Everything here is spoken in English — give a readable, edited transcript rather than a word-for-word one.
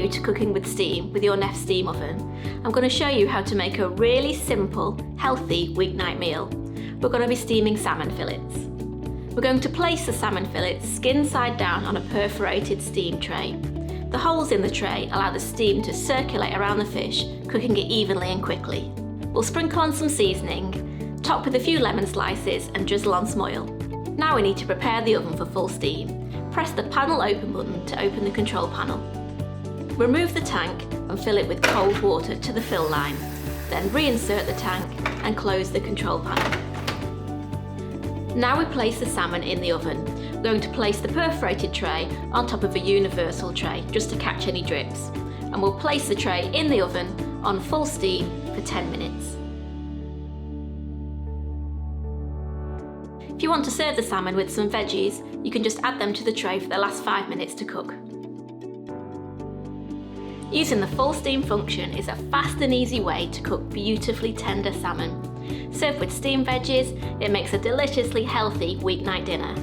new to cooking with steam with your Neff steam oven, I'm going to show you how to make a really simple, healthy weeknight meal. We're going to be steaming salmon fillets. We're going to place the salmon fillets skin side down on a perforated steam tray. The holes in the tray allow the steam to circulate around the fish, cooking it evenly and quickly. We'll sprinkle on some seasoning, top with a few lemon slices and drizzle on some oil. Now we need to prepare the oven for full steam. Press the panel open button to open the control panel. Remove the tank and fill it with cold water to the fill line. Then reinsert the tank and close the control panel. Now we place the salmon in the oven. We're going to place the perforated tray on top of a universal tray just to catch any drips. And we'll place the tray in the oven on full steam for 10 minutes. If you want to serve the salmon with some veggies, you can just add them to the tray for the last 5 minutes to cook. Using the full steam function is a fast and easy way to cook beautifully tender salmon. Served with steamed veggies, it makes a deliciously healthy weeknight dinner.